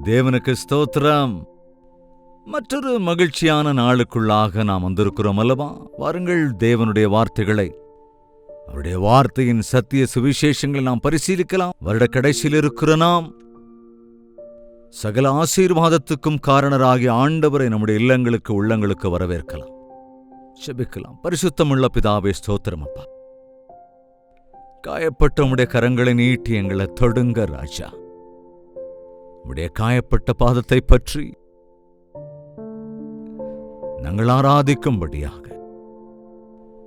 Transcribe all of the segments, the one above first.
தேவனுக்கு ஸ்தோத்திரம். மற்றொரு மகிழ்ச்சியான நாளுக்குள்ளாக நாம் வந்திருக்கிறோம் அல்லவா? வாருங்கள், தேவனுடைய வார்த்தைகளை, அவருடைய வார்த்தையின் சத்திய சுவிசேஷங்களை நாம் பரிசீலிக்கலாம். வருட கடைசியில் இருக்கிற நாம் சகல ஆசீர்வாதத்துக்கும் காரணராகிய ஆண்டவரை நம்முடைய இல்லங்களுக்கு உள்ளங்களுக்கு வரவேற்கலாம், செபிக்கலாம். பரிசுத்தமுள்ள பிதாவே, ஸ்தோத்திரம் அப்பா. காயப்பட்ட உம்முடைய கரங்களை நீட்டி எங்களை தொடுங்க ராஜா. உம்முடைய காயப்பட்ட பாதத்தை பற்றி நாங்கள் ஆராதிக்கும்படியாக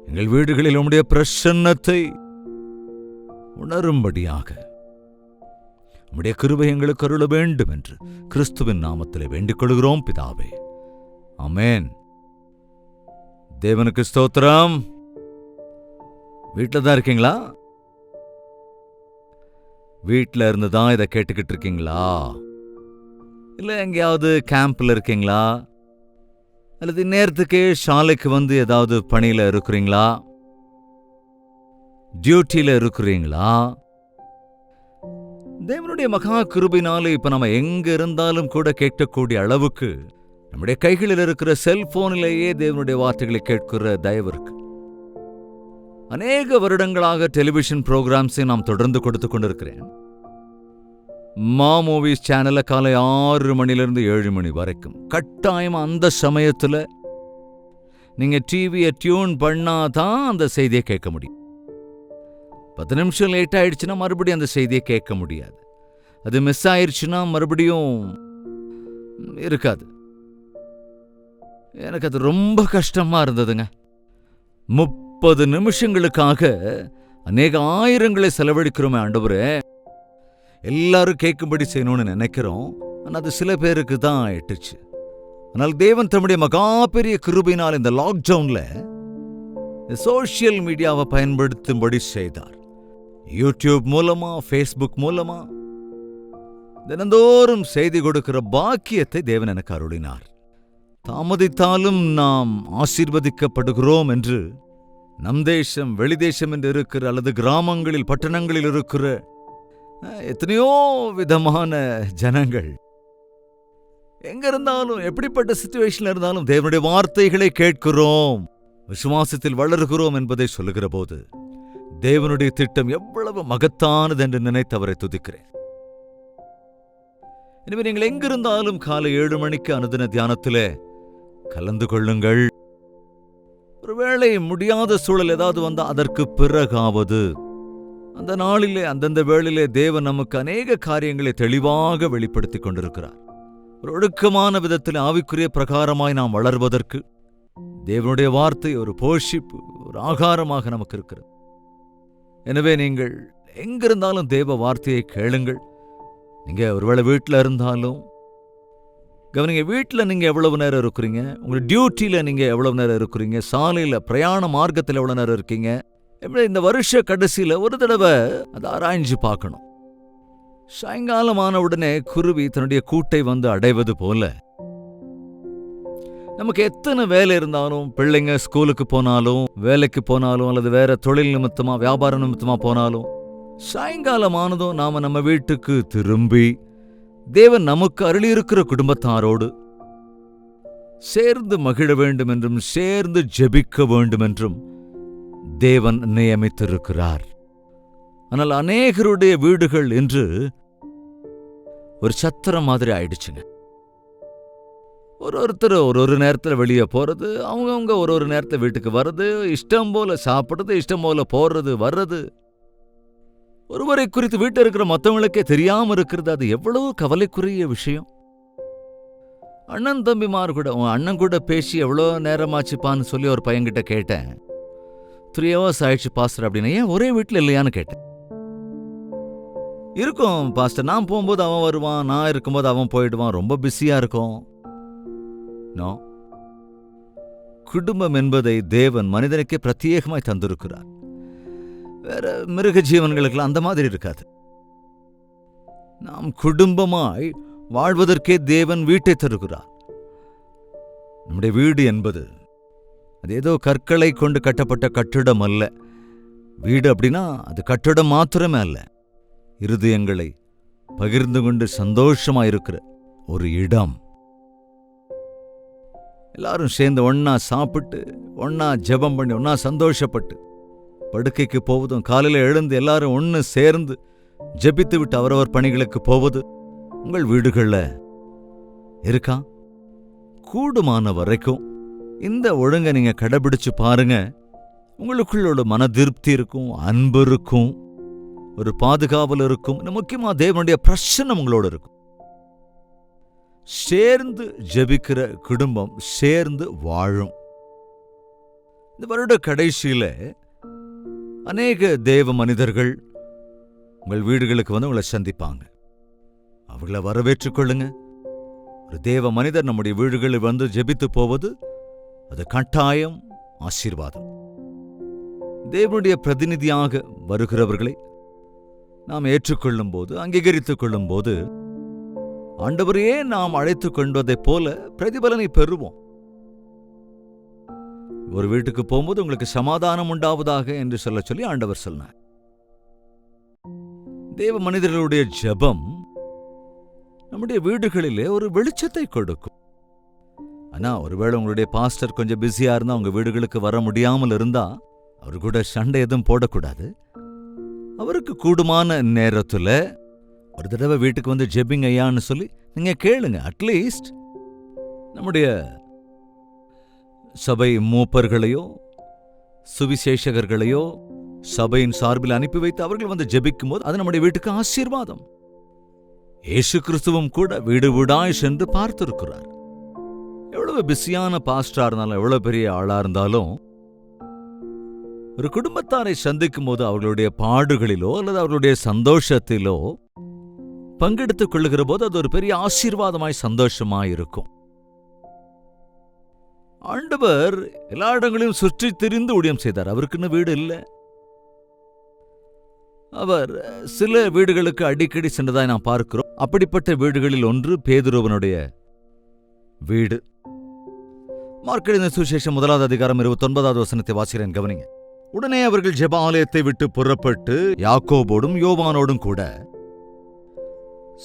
எங்கள் வீடுகளில் உம்முடைய பிரசன்னத்தை உணரும்படியாக உம்முடைய கிருபை எங்களுக்கு அருள வேண்டும் என்று கிறிஸ்துவின் நாமத்திலே வேண்டிக் கொள்கிறோம் பிதாவே, ஆமென். தேவனுக்கு ஸ்தோத்திரம். வீட்டில் தான் இருக்கீங்களா? வீட்டில் இருந்து தான் இதை கேட்டுக்கிட்டு இருக்கீங்களா? இல்லை எங்கேயாவது கேம்பில் இருக்கீங்களா? அல்லது நேரத்துக்கே ஷாலைக்கு வந்து ஏதாவது பணியில் இருக்கிறீங்களா? டியூட்டியில் இருக்கிறீங்களா? தேவனுடைய மகா கிருபையினாலே இப்ப நம்ம எங்க இருந்தாலும் கூட கேட்கக்கூடிய அளவுக்கு நம்முடைய கைகளில் இருக்கிற செல்போனிலேயே தேவனுடைய வார்த்தைகளை கேட்கிற தயவு இருக்கு. அநேக வருடங்களாக டெலிவிஷன் ப்ரோக்ராம்ஸை நாம் தொடர்ந்து கொடுத்து கொண்டிருக்கிறேன். மா மூவிஸ் சேனல்ல காலை 6 மணிலிருந்து 7 மணி வரைக்கும் கட்டாயம் அந்த சமயத்துல நீங்க டிவியை டியூன் பண்ணாதான் அந்த செய்தியை கேட்க முடியும். 10 நிமிஷம் லேட் ஆயிடுச்சுன்னா மறுபடியும் அந்த செய்தியை கேட்க முடியாது. அது மிஸ் ஆயிடுச்சுன்னா மறுபடியும் இருக்காது. எனக்கு அது ரொம்ப கஷ்டமா இருந்ததுங்க. 30 நிமிஷங்களுக்காக அநேக ஆயிரங்களை செலவழிக்கிறோமே ஆண்டவரே, எல்லாரும் கேட்கும்படி செய்யணும்னு நினைக்கிறோம். ஆனால் அது சில பேருக்கு தான் எட்டுச்சு. ஆனால் தேவன் தம்முடைய மகா பெரிய கிருபையினால் இந்த லாக்டவுன்ல சோசியல் மீடியாவை பயன்படுத்தும்படி செய்தார். யூடியூப் மூலமா, ஃபேஸ்புக் மூலமா தினந்தோறும் செய்தி கொடுக்கிற பாக்கியத்தை தேவன் எனக்கு அருளினார். தாமதித்தாலும் நாம் ஆசீர்வதிக்கப்படுகிறோம் என்று நம் தேசம், வெளிதேசம் என்று இருக்கிற அல்லது கிராமங்களில், பட்டணங்களில் இருக்கிற எத்தனையோ விதமான ஜனங்கள் எங்க இருந்தாலும், எப்படிப்பட்ட சிச்சுவேஷன்ல இருந்தாலும் தேவனுடைய வார்த்தைகளை கேட்கிறோம், விசுவாசத்தில் வளர்கிறோம் என்பதை சொல்லுகிற போது தேவனுடைய திட்டம் எவ்வளவு மகத்தானது என்று நினைத்து அவரை துதிக்கிறேன். எனவே நீங்கள் எங்கிருந்தாலும் காலை 7 மணிக்கு அனுதின தியானத்திலே கலந்து கொள்ளுங்கள். ஒருவேளை முடியாத சூழல் ஏதாவது வந்தால் அதற்கு பிறகாவது அந்த நாளிலே, அந்தந்த வேளையிலே தேவன் நமக்கு அநேக காரியங்களை தெளிவாக வெளிப்படுத்தி கொண்டிருக்கிறார். ஒரு ஒழுக்கமான விதத்தில் ஆவிக்குரிய பிரகாரமாய் நாம் வளர்வதற்கு தேவனுடைய வார்த்தை ஒரு போஷிப்பு, ஒரு ஆகாரமாக நமக்கு இருக்கிறது. எனவே நீங்கள் எங்கிருந்தாலும் தேவ வார்த்தையை கேளுங்கள். நீங்க ஒருவேளை வீட்டில் இருந்தாலும் கவனிங்க, வீட்டில் நீங்க எவ்வளவு நேரம் இருக்கிறீங்க, உங்களுடைய டியூட்டியில நீங்க எவ்வளவு நேரம் இருக்கிறீங்க, சாலையில பிரயாண மார்க்கத்தில் எவ்வளவு நேரம் இருக்கீங்க. எப்படி இந்த வருஷ கடைசியில ஒரு தடவை அதை ஆராய்ஞ்சு பார்க்கணும். சாயங்காலமான உடனே குருவி தன்னுடைய கூட்டை வந்து அடைவது போல நமக்கு எத்தனை வேலை இருந்தாலும், பிள்ளைங்க ஸ்கூலுக்கு போனாலும், வேலைக்கு போனாலும், அல்லது வேற தொழில் நிமித்தமா, வியாபார நிமித்தமா போனாலும், சாயங்காலமானதும் நாம நம்ம வீட்டுக்கு திரும்பி தேவன் நமக்கு அருளியிருக்கிற குடும்பத்தாரோடு சேர்ந்து மகிழ வேண்டும் என்றும் சேர்ந்து ஜெபிக்க வேண்டும் என்றும் தேவன் நியமித்திருக்கிறார். ஆனால் அநேகருடைய வீடுகள் இன்று ஒரு சத்திரம் மாதிரி ஆயிடுச்சுங்க. ஒருத்தர் ஒரு நேரத்தில் வெளியே போறது, அவங்கவுங்க ஒரு நேரத்தில் வீட்டுக்கு வர்றது, இஷ்டம் போல சாப்பிடுறது, இஷ்டம் போல போறது வர்றது, ஒருவரை குறித்து வீட்டில் இருக்கிற மற்றவங்களுக்கே தெரியாம இருக்கிறது. அது எவ்வளவு கவலைக்குரிய விஷயம். அண்ணன் தம்பிமார் கூட, உன் அண்ணன் கூட பேசி எவ்வளோ நேரமாச்சுப்பான்னு சொல்லி ஒரு பையன்கிட்ட கேட்டேன். 3 hours ஆயிடுச்சு பாஸ்டர் அப்படின்னா. ஏன் ஒரே வீட்டில் இல்லையான்னு கேட்டேன். இருக்கும் பாஸ்டர், நான் போகும்போது அவன் வருவான், நான் இருக்கும்போது அவன் போயிடுவான், ரொம்ப பிஸியா இருக்கும். நோ, குடும்பம் என்பதை தேவன் மனிதனுக்கே பிரத்யேகமாய் தந்திருக்கிறார். வேற மிருக ஜீவன்களுக்கெல்லாம் அந்த மாதிரி இருக்காது. நாம் குடும்பமாய் வாழ்வதற்கே தேவன் வீட்டை தருகிறார். நம்முடைய வீடு என்பது அது ஏதோ கற்களை கொண்டு கட்டப்பட்ட கட்டிடம் அல்ல. வீடு அப்படின்னா அது கட்டிடம் மாத்திரமே அல்ல, இருதயங்களை பகிர்ந்து கொண்டு சந்தோஷமாயிருக்கிற ஒரு இடம். எல்லாரும் சேர்ந்து ஒன்னா சாப்பிட்டு, ஒன்னா ஜெபம் பண்ணி, ஒன்னா சந்தோஷப்பட்டு படுக்கைக்கு போவதும், காலையில் எழுந்து எல்லாரும் ஒன்று சேர்ந்து ஜெபித்து விட்டு அவரவர் பணிகளுக்கு போவது உங்கள் வீடுகளில் இருக்கா? கூடுமான வரைக்கும் இந்த ஒழுங்கை நீங்க கடைபிடிச்சு பாருங்க. உங்களுக்குள்ள மன திருப்தி இருக்கும், அன்பு இருக்கும், ஒரு பாதுகாவல் இருக்கும். முக்கியமா தேவனுடைய பிரசன்னம் உங்களோட இருக்கும். சேர்ந்து ஜெபிக்கிற குடும்பம் சேர்ந்து வாழும். இந்த வருட கடைசியில அநேக தேவ மனிதர்கள் உங்கள் வீடுகளுக்கு வந்து உங்களை சந்திப்பாங்க. அவர்களை வரவேற்றுக் கொள்ளுங்க. ஒரு தேவ மனிதர் நம்முடைய வீடுகளில் வந்து ஜெபித்து போவது அது கட்டாயம் ஆசீர்வாதம். தேவனுடைய பிரதிநிதியாக வருகிறவர்களை நாம் ஏற்றுக்கொள்ளும் போது, அங்கீகரித்துக் கொள்ளும் போது, ஆண்டவரையே நாம் அழைத்துக் கொண்டதைப் போல பிரதிபலனை பெறுவோம். ஒரு வீட்டுக்கு போகும்போது உங்களுக்கு சமாதானம் உண்டாவதாக என்று சொல்லி ஆண்டவர் சொன்னார். தேவ மனிதர்களுடைய ஜெபம் நம்முடைய வீடுகளிலே ஒரு வெளிச்சத்தை கொடுக்கும். ஆனா ஒருவேளை உங்களுடைய பாஸ்டர் கொஞ்சம் பிஸியா இருந்தா, உங்க வீடுகளுக்கு வர முடியாமல் இருந்தா, அவரு கூட சண்டை எதுவும் போடக்கூடாது. அவருக்கு கூடுமான நேரத்துல ஒரு தடவை வீட்டுக்கு வந்து ஜெபிங்க ஐயான்னு சொல்லி நீங்க கேளுங்க. அட்லீஸ்ட் நம்முடைய சபை மூப்பர்களையோ சுவிசேஷகர்களையோ சபையின் சார்பில் அனுப்பி வைத்து அவர்கள் வந்து ஜெபிக்கும் போது அது நம்முடைய வீட்டுக்கு ஆசீர்வாதம். இயேசு கிறிஸ்துவும் கூட வீடு வீடாய் சென்று பார்த்திருக்கிறார். எவ்வளவு பிஸியான பாஸ்டரா இருந்தாலும், எவ்வளவு பெரிய ஆளா இருந்தாலும், ஒரு குடும்பத்தாரை சந்திக்கும் போது அவர்களுடைய பாடுகளிலோ அல்லது அவர்களுடைய சந்தோஷத்திலோ பங்கெடுத்துக் கொள்ளுகிற போது அது ஒரு பெரிய ஆசீர்வாதமாய் சந்தோஷமாய் இருக்கும். ஆண்டவர் எல்லா இடங்களையும் சுற்றி திரிந்து ஊழியம் செய்தார். அவருக்குன்னு வீடு இல்லை. அவர் சில வீடுகளுக்கு அடிக்கடி சென்றதாய் நாம் பார்க்கிறோம். அப்படிப்பட்ட வீடுகளில் ஒன்று பேதுருவனுடைய வீடு. மார்க் எழுதின சுவிசேஷம் 1வது அதிகாரம் 29வது வசனத்தை வாசிக்கிறேன், கவனிங்க. உடனே அவர்கள் ஜெப ஆலயத்தை விட்டு புறப்பட்டு யாக்கோபோடும் யோவானோடும் கூட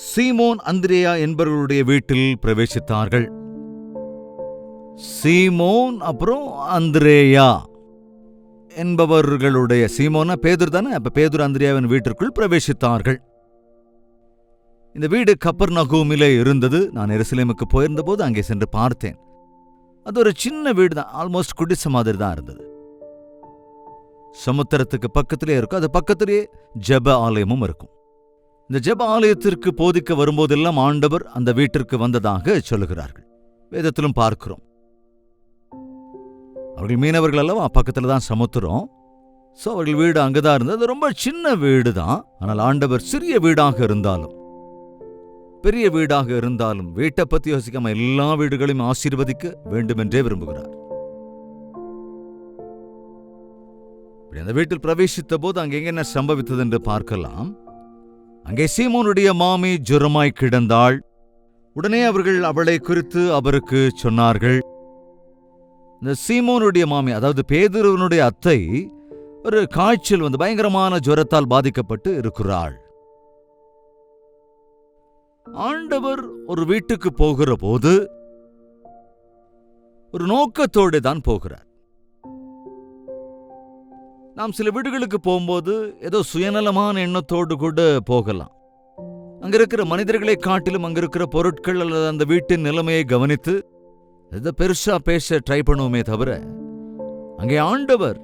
சீமோன் அந்திரேயா என்பவர்களுடைய வீட்டில் பிரவேசித்தார்கள். சீமோன் அப்புறம் அந்திரேயா என்பவர்களுடைய, சீமோனா பேதுரு தானே, அப்ப பேதுரு அந்திரேயாவின் வீட்டிற்குள் பிரவேசித்தார்கள். இந்த வீடு கப்பர்நகூமிலே இருந்தது. நான் எருசலேமுக்கு போயிருந்த போது அங்கே சென்று பார்த்தேன். அது ஒரு சின்ன வீடு தான், ஆல்மோஸ்ட் குடிசை மாதிரி தான் இருந்தது. சமுத்திரத்துக்கு பக்கத்திலே இருக்கும். அது பக்கத்திலே ஜெப ஆலயமும் இருக்கும். இந்த ஜெப ஆலயத்திற்கு போதிக்க வரும்போதெல்லாம் ஆண்டவர் அந்த வீட்டிற்கு வந்ததாக சொல்லுகிறார்கள். வேதத்திலும் பார்க்கிறோம். அவர்கள் மீனவர்கள் அல்லவா, பக்கத்துல தான் சமுத்திரம். சோ அவர்கள் வீடு அங்கதான் இருந்தது. அது ரொம்ப சின்ன வீடு தான். ஆனால் ஆண்டவர் சிறிய வீடாக இருந்தாலும் பெரிய வீடாக இருந்தாலும் வீட்டை பத்தி யோசிக்காம எல்லா வீடுகளையும் ஆசீர்வதிக்க வேண்டுமென்றே விரும்புகிறார். அந்த வீட்டில் பிரவேசித்த போது அங்கே என்ன சம்பவித்தது என்று பார்க்கலாம். அங்கே சீமோனுடைய மாமி ஜுரமாய் கிடந்தாள். உடனே அவர்கள் அவளை குறித்து அவருக்கு சொன்னார்கள். இந்த சீமோனுடைய மாமி, அதாவது பேதுருவனுடைய அத்தை, ஒரு காய்ச்சல் வந்து பயங்கரமான ஜுரத்தால் பாதிக்கப்பட்டு இருக்கிறாள். ஆண்டவர் ஒரு வீட்டுக்கு போகிற போது ஒரு நோக்கத்தோடு தான் போகிறார். நாம் சில வீடுகளுக்கு போகும்போது ஏதோ சுயநலமான எண்ணத்தோடு கூட போகலாம். அங்க இருக்கிற மனிதர்களை காட்டிலும் அங்க இருக்கிற பொருட்கள் அல்லது அந்த வீட்டின் நிலைமையை கவனித்து இதை பெருசா பேச ட்ரை பண்ணுவோமே தவிர, அங்கே ஆண்டவர்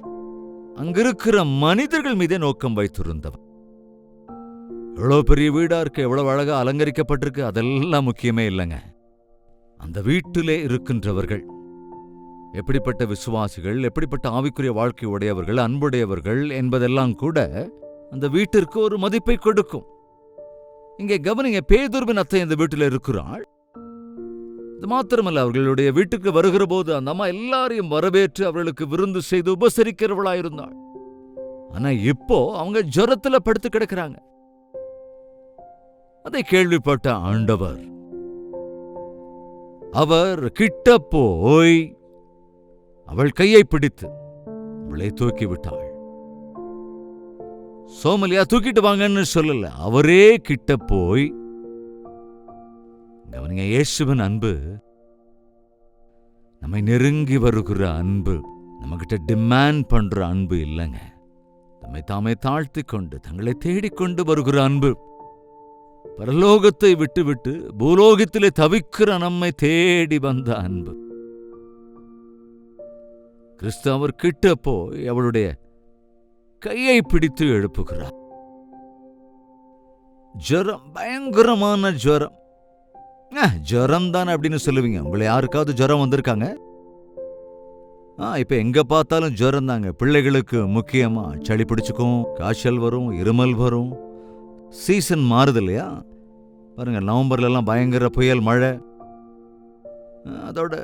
அங்கிருக்கிற மனிதர்கள் மீதே நோக்கம் வைத்திருந்தவர். எவ்வளவு பெரிய வீடா இருக்கு, எவ்வளவு அழகா அலங்கரிக்கப்பட்டிருக்கு, அதெல்லாம் முக்கியமே இல்லைங்க. அந்த வீட்டிலே இருக்கின்றவர்கள் எப்படிப்பட்ட விசுவாசிகள், எப்படிப்பட்ட ஆவிக்குரிய வாழ்க்கை உடையவர்கள், அன்புடையவர்கள் என்பதெல்லாம் கூட அந்த வீட்டிற்கு ஒரு மதிப்பை கொடுக்கும். இங்கே கவனிங்க, பேதுருவின் அத்தை இந்த வீட்டில் இருக்கிறாள். இது மாத்திரமல்ல, அவர்களுடைய வீட்டுக்கு வருகிற போது அந்த அம்மா எல்லாரையும் வரவேற்று அவர்களுக்கு விருந்து செய்து உபசரிக்கிறவளாயிருந்தாள். ஆனா இப்போ அவங்க ஜுரத்துல படுத்து கிடக்கிறாங்க. அதை கேள்விப்பட்ட ஆண்டவர் அவர் கிட்ட போய் அவள் கையை பிடித்து அவளை தூக்கி விட்டாள். சோமலியா தூக்கிட்டு வாங்கன்னு சொல்லல, அவரே கிட்ட போய் கவனிங்க, இயேசுவின் அன்பு நம்மை நெருங்கி வருகிற அன்பு, நம்மகிட்ட டிமாண்ட் பண்ற அன்பு இல்லைங்க. தம்மை தாமே தாழ்த்தி கொண்டு தங்களை தேடிக்கொண்டு வருகிற அன்பு. பரலோகத்தை விட்டுவிட்டு பூலோகத்திலே தவிக்கிற நம்மை தேடி வந்த அன்பு. கிறிஸ்து அவர் கிட்ட போய் அவளுடைய கையை பிடித்து எழுப்புகிறார். ஜுரம், பயங்கரமான ஜுரம். ஜுரம் தானே அப்படின்னு சொல்லுவீங்க. உங்களை யாருக்காவது ஜுரம் வந்திருக்காங்க? இப்ப எங்க பார்த்தாலும் ஜுரம் தாங்க. பிள்ளைகளுக்கு முக்கியமா சளி பிடிச்சுக்கும், காய்ச்சல் வரும், இருமல் வரும். சீசன் மாறுது இல்லையா? பாருங்க, நவம்பர்ல எல்லாம் பயங்கர புயல் மழை, அதோட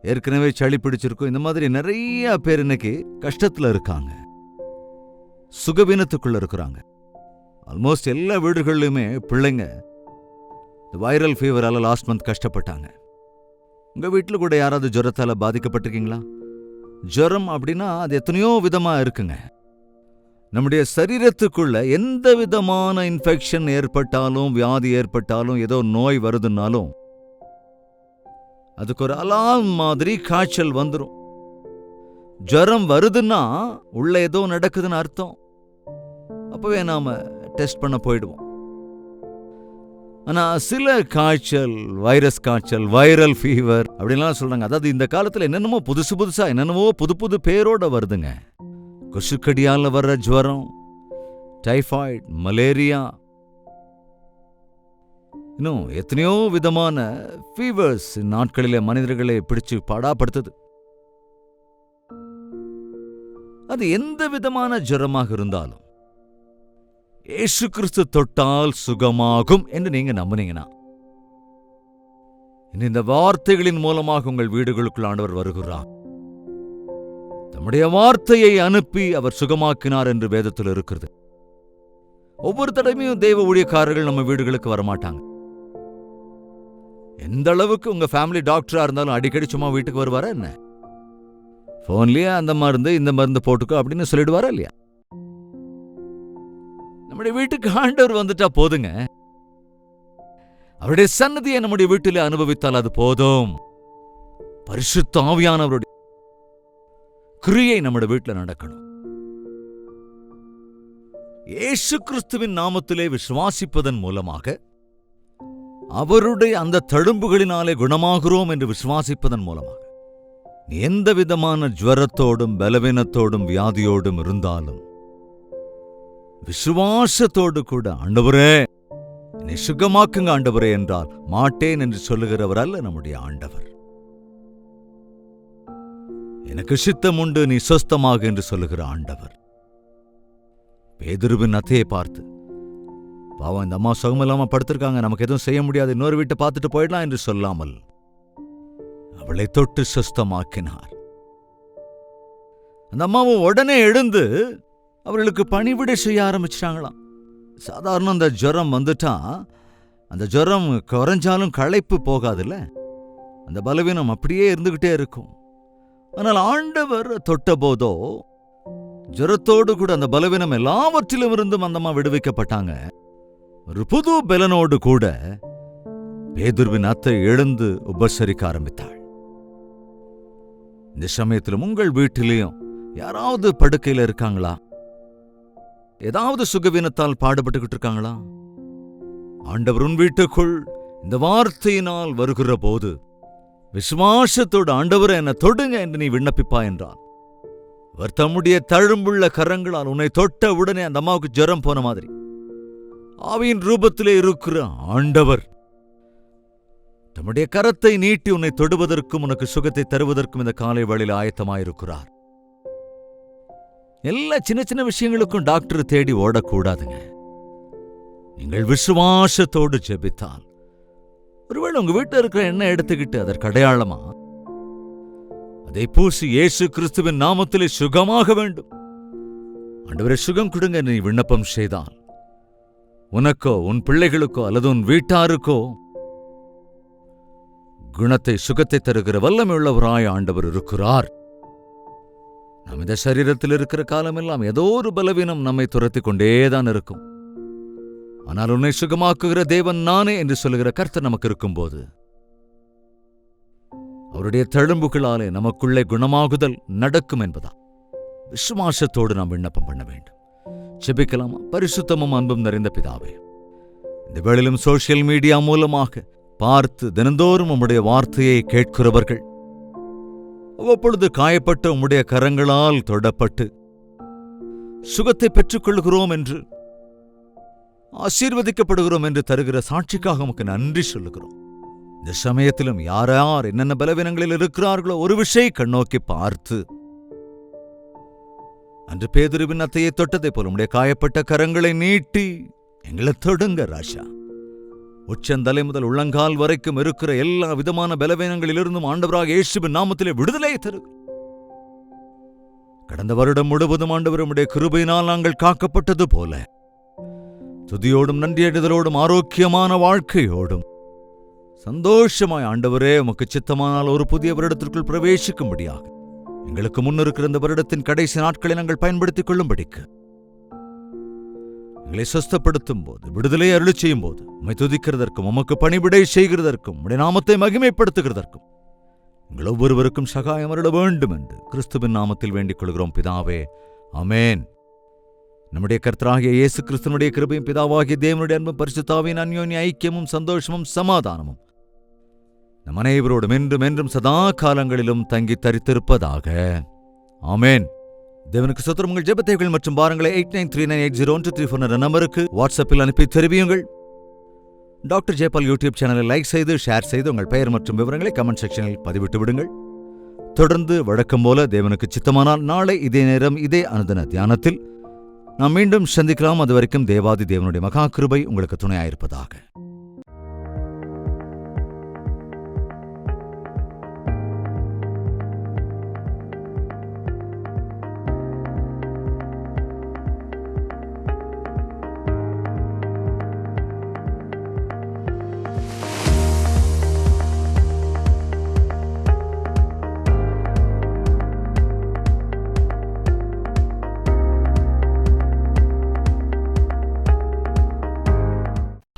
ஏற்கனவே சளி பிடிச்சிருக்கும். இந்த மாதிரி நிறைய பேர் இன்னைக்கு கஷ்டத்துல இருக்காங்க, சுகவீனத்துக்குள்ள இருக்கிறாங்க. ஆல்மோஸ்ட் எல்லா வீடுகள்லையுமே பிள்ளைங்க வைரல் ஃபீவரால லாஸ்ட் மந்த் கஷ்டப்பட்டாங்க. உங்க வீட்டில் கூட யாராவது ஜுரத்தால பாதிக்கப்பட்டிருக்கீங்களா? ஜுரம் அப்படின்னா அது எத்தனையோ விதமா இருக்குங்க. நம்முடைய சரீரத்துக்குள்ள எந்த விதமான இன்ஃபெக்ஷன் ஏற்பட்டாலும், வியாதி ஏற்பட்டாலும், ஏதோ நோய் வருதுன்னாலும் அதுக்கு ஒரு அலாம் மாதிரி காய்ச்சல் வந்துடும். ஜுரம் வருதுன்னா உள்ள ஏதோ நடக்குதுன்னு அர்த்தம். அப்பவே நாம டெஸ்ட் பண்ண போயிடுவோம். ஆனா சில காய்ச்சல், வைரஸ் காய்ச்சல், வைரல் ஃபீவர் அப்படின்லாம் சொல்றாங்க. அதாவது இந்த காலத்துல என்னென்னமோ புதுசு புதுசா என்னென்னவோ புது புது பேரோட வருதுங்க. கொசுக்கடியால வர்ற ஜுவரம், டைஃபாய்டு, மலேரியா, இன்னும் எத்தனையோ விதமான ஃபீவர்ஸ் நாட்களிலே மனிதர்களை பிடிச்சு பாடாப்படுத்துது. அது எந்த விதமான ஜுரமாக இருந்தாலும் இயேசு கிறிஸ்து தொட்டால் சுகமாகும் என்று நீங்க நம்புனீங்கன்னா, இந்த வார்த்தைகளின் மூலமாக உங்கள் வீடுகளுக்குள் ஆண்டவர் வருகிறார். தம்முடைய வார்த்தையை அனுப்பி அவர் சுகமாக்கினார் என்று வேதத்தில் இருக்கிறது. ஒவ்வொரு தடவையும் தெய்வ ஊழியக்காரர்கள் நம்ம வீடுகளுக்கு வரமாட்டாங்க. எந்த அளவுக்கு உங்க ஃபேமிலி டாக்டரா இருந்தாலும் அடிக்கடி சும்மா வீட்டுக்கு வருவாரா என்ன? போன்லயே அந்த மருந்து இந்த மருந்து போட்டுக்கோ அப்படின்னு சொல்லிடுவாரா இல்லையா? நம்முடைய வீட்டுக்கு ஆண்டவர் வந்துட்டா போதுங்க. அவருடைய சன்னதியை நம்முடைய வீட்டிலே அனுபவித்தால் அது போதும். பரிசுத்த ஆவியானவருடைய கிரியை நம்முடைய வீட்டில் நடக்கணும். இயேசு கிறிஸ்துவின் நாமத்திலே விசுவாசிப்பதன் மூலமாக, அவருடைய அந்த தழும்புகளினாலே குணமாகிறோம் என்று விசுவாசிப்பதன் மூலமாக, எந்த விதமான ஜுவரத்தோடும் பலவீனத்தோடும் வியாதியோடும் இருந்தாலும் விசுவாசத்தோடு கூட, ஆண்டவரே என்னை சுகமாக்குங்க ஆண்டவரே என்றால் மாட்டேன் என்று சொல்லுகிறவர் அல்ல நம்முடைய ஆண்டவர். எனக்கு சித்தம் உண்டு, நீ சொஸ்தமாக என்று சொல்லுகிற ஆண்டவர். பேதுருவின் அத்தையை பார்த்து, பாவம் இந்த அம்மா சுகமில்லாம படுத்திருக்காங்க, நமக்கு எதுவும் செய்ய முடியாது, இன்னொரு வீட்டை பார்த்துட்டு போயிடலாம் என்று சொல்லாமல் அவளை தொட்டு சொஸ்தமாக்கினார். அந்த அம்மாவும் உடனே எழுந்து அவர்களுக்கு பணிவிடை செய்ய ஆரம்பிச்சிட்டாங்களாம். சாதாரண அந்த ஜுரம் வந்துட்டா, அந்த ஜுரம் குறைஞ்சாலும் களைப்பு போகாதுல்ல, அந்த பலவீனம் அப்படியே இருந்துகிட்டே இருக்கும். ஆனால் ஆண்டவர் தொட்ட போதோ ஜுரத்தோடு கூட அந்த பலவீனம் எல்லாவற்றிலும் இருந்தும் அந்த அம்மா விடுவிக்கப்பட்டாங்க. ஒரு புது பலனோடு கூட பேதுருவின் அத்தை எழுந்து உபசரிக்க ஆரம்பித்தாள். இந்த சமயத்திலும் உங்கள் வீட்டிலையும் யாராவது படுக்கையில் இருக்காங்களா? ஏதாவது சுகவீனத்தால் பாடுபட்டுக்கிட்டு இருக்காங்களா? ஆண்டவர் உன் வீட்டுக்குள் இந்த வார்த்தையினால் வருகிற போது விசுவாசத்தோடு ஆண்டவரை என்னை தொடுங்க என்று நீ விண்ணப்பிப்பா என்றான். அவர் தம்முடைய தழும்புள்ள கரங்களால் உன்னை தொட்ட உடனே அந்த அம்மாவுக்கு ஜுரம் போன மாதிரி ஆவியின் ரூபத்திலே இருக்கிற ஆண்டவர் தம்முடைய கரத்தை நீட்டி உன்னை தொடுவதற்கும் உனக்கு சுகத்தை தருவதற்கும் இந்த காலை வேளையில் ஆயத்தமாயிருக்கிறார். எல்லா சின்ன சின்ன விஷயங்களுக்கும் டாக்டர் தேடி ஓடக்கூடாதுங்க. நீங்கள் விசுவாசத்தோடு ஜெபித்தால், ஒருவேளை உங்க வீட்டில் இருக்கிற எண்ணெய் எடுத்துக்கிட்டு அதற்கு அடையாளமா அதை பூசி இயேசு கிறிஸ்துவின் நாமத்திலே சுகமாக வேண்டும், ஆண்டவரே சுகம் கொடுங்க நீ விண்ணப்பம் செய்தால், உனக்கோ உன் பிள்ளைகளுக்கோ அல்லது உன் வீட்டாருக்கோ குணத்தை சுகத்தை தருகிற வல்லமை உள்ளவராய் ஆண்டவர் இருக்கிறார். நாம் இந்த சரீரத்தில் இருக்கிற காலமெல்லாம் ஏதோ ஒரு பலவீனம் நம்மை துரத்தி கொண்டேதான் இருக்கும். ஆனால் உன்னை சுகமாக்குகிற தேவன் நானே என்று சொல்லுகிற கர்த்தர் நமக்கு இருக்கும்போது அவருடைய தழும்புகளாலே நமக்குள்ளே குணமாகுதல் நடக்கும் என்பதா விசுவாசத்தோடு நாம் விண்ணப்பம் பண்ண வேண்டும். ஜெபிக்கலாமா? பரிசுத்தமும் அன்பும் நிறைந்த பிதாவே, இந்த வேளையிலும் சோசியல் மீடியா மூலமாக பார்த்து தினந்தோறும் உம்முடைய வார்த்தையை கேட்கிறவர்கள் அவ்வப்பொழுது காயப்பட்ட உம்முடைய கரங்களால் தொடப்பட்டு சுகத்தை பெற்றுக்கொள்கிறோம் என்று, ஆசீர்வதிக்கப்படுகிறோம் என்று தருகிற சாட்சிக்காக உமக்கு நன்றி சொல்லுகிறோம். இந்த சமயத்திலும் யார் யார் என்னென்ன பலவீனங்களில் இருக்கிறார்களோ ஒரு விஷயம் கண்ணோக்கி பார்த்து, அன்று பேதுருவின் அத்தையை தொட்டதை போல உம்முடைய காயப்பட்ட கரங்களை நீட்டி எங்களை தொடுங்க ராஜா. உச்சந்தலை முதல் உள்ளங்கால் வரைக்கும் இருக்கிற எல்லா விதமான பலவீனங்களிலிருந்தும் ஆண்டவராக இயேசுவின் நாமத்திலே விடுதலை தரு. கடந்த வருடம் முழுவதும் ஆண்டவர் உம்முடைய கிருபையினால் நாங்கள் காக்கப்பட்டது போல துதியோடும் நன்றியடைதலோடும் ஆரோக்கியமான வாழ்க்கையோடும் சந்தோஷமாய் ஆண்டவரே உமக்கு சித்தமானால் ஒரு புதிய வருடத்திற்குள் பிரவேசிக்கும்படியாக எங்களுக்கு முன்னிருக்கிற இந்த வருடத்தின் கடைசி நாட்களை நாங்கள் பயன்படுத்திக் கொள்ளும்படிக்கு எங்களை சுஸ்தப்படுத்தும் போது, விடுதலை அருளி செய்யும் போது உம்மை துதிக்கிறதற்கும் உமக்கு பணிவிடை செய்கிறதற்கும் உம்முடைய நாமத்தை மகிமைப்படுத்துகிறதற்கும் எங்கள் ஒவ்வொருவருக்கும் சகாயம் அருள வேண்டும் என்று கிறிஸ்துவின் நாமத்தில் வேண்டிக் கொள்கிறோம் பிதாவே, ஆமென். நம்முடைய கர்த்தராகிய இயேசு கிறிஸ்துவனுடைய கிருபையும் பிதாவாகிய தேவனுடைய அன்பும் பரிசுத்தாவின் அன்யோன்ய ஐக்கியமும் சந்தோஷமும் சமாதானமும் நம் அனைவரோடும் என்றும் என்றும் சதா காலங்களிலும் தங்கி தரித்திருப்பதாக, ஆமென். தேவனுக்கு ஸ்தோத்திரம். உங்கள் ஜெபத்தைகள் மற்றும் பாரங்களை 8939801334 நம்பருக்கு வாட்ஸ்அப்பில் அனுப்பி தெரிவியுங்கள். டாக்டர் ஜெயபால் யூடியூப் சேனலை லைக் செய்து ஷேர் செய்து உங்கள் பெயர் மற்றும் விவரங்களை கமெண்ட் செக்ஷனில் பதிவிட்டு விடுங்கள். தொடர்ந்து வழக்கம் போல தேவனுக்கு சித்தமானால் நாளை இதே நேரம் இதே அனுதின தியானத்தில் நாம் மீண்டும் சந்திக்கலாம். அதுவரைக்கும் தேவாதி தேவனுடைய மகா கிருபை உங்களுக்கு துணையாயிருப்பதாக.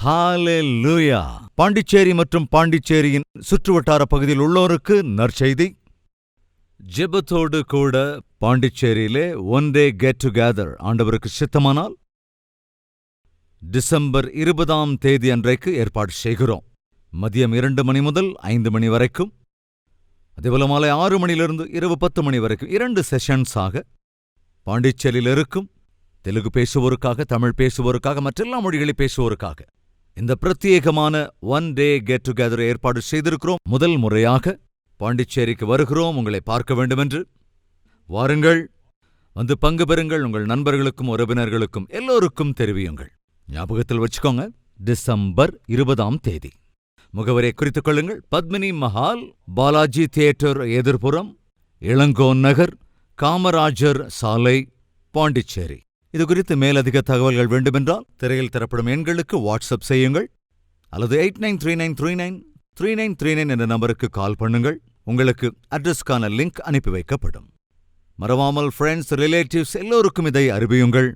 ஹalleluya. பாண்டிச்சேரி மற்றும் பாண்டிச்சேரியின் சுற்றுவட்டார பகுதியில் உள்ளோருக்கு நற்செய்தி. ஜெபத்தோடு கூட பாண்டிச்சேரியிலே ஒன் டே கெட் டுகெதர் ஆண்டவருக்கு சித்தமானால் டிசம்பர் 20 அன்றைக்கு ஏற்பாடு செய்கிறோம். மதியம் 2 மணி முதல் 5 மணி வரைக்கும், அதேபோல மாலை 6 மணியிலிருந்து இரவு 10 மணி வரைக்கும் 2 செஷன்ஸாக பாண்டிச்சேரியில் இருக்கும் தெலுங்கு பேசுவோருக்காக, தமிழ் பேசுவோருக்காக, மற்றெல்லா மொழிகளை பேசுவோருக்காக இந்த பிரத்யேகமான ஒன் டே கெட் டுகெதர் ஏற்பாடு செய்திருக்கிறோம். முதல் முறையாக பாண்டிச்சேரிக்கு வருகிறோம். உங்களை பார்க்க வேண்டுமென்று வாருங்கள், வந்து பங்கு பெறுங்கள். உங்கள் நண்பர்களுக்கும் உறவினர்களுக்கும் எல்லோருக்கும் தெரிவியுங்கள். ஞாபகத்தில் வச்சுக்கோங்க, டிசம்பர் 20 முகவரை குறித்துக் கொள்ளுங்கள். பத்மினி மஹால், பாலாஜி தியேட்டர் எதிர்ப்புறம், இளங்கோன் நகர், காமராஜர் சாலை, பாண்டிச்சேரி. இது குறித்து மேலதிக தகவல்கள் வேண்டுமென்றால் திரையில் தரப்படும் எண்களுக்கு வாட்ஸ்அப் செய்யுங்கள் அல்லது 8939393939 என்ற நம்பருக்கு கால் பண்ணுங்கள். உங்களுக்கு அட்ரஸ்க்கான லிங்க் அனுப்பி வைக்கப்படும். மறவாமல் ஃப்ரெண்ட்ஸ், ரிலேட்டிவ்ஸ் எல்லோருக்கும் இதை அறிவியுங்கள்.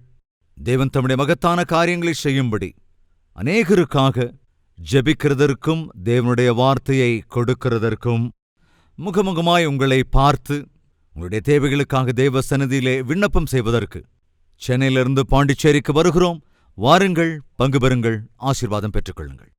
தேவன் தம்முடைய மகத்தான காரியங்களை செய்யும்படி அநேகருக்காக ஜெபிக்கிறதற்கும் தேவனுடைய வார்த்தையை கொடுக்கிறதற்கும் முகமுகமாய் உங்களை பார்த்து உங்களுடைய தேவைகளுக்காக தேவ சந்நிதியிலே விண்ணப்பம் செய்வதற்கு சென்னையிலிருந்து பாண்டிச்சேரிக்கு வருகிறோம். வாருங்கள், பங்கு பெறுங்கள், ஆசீர்வாதம் பெற்றுக்கொள்ளுங்கள்.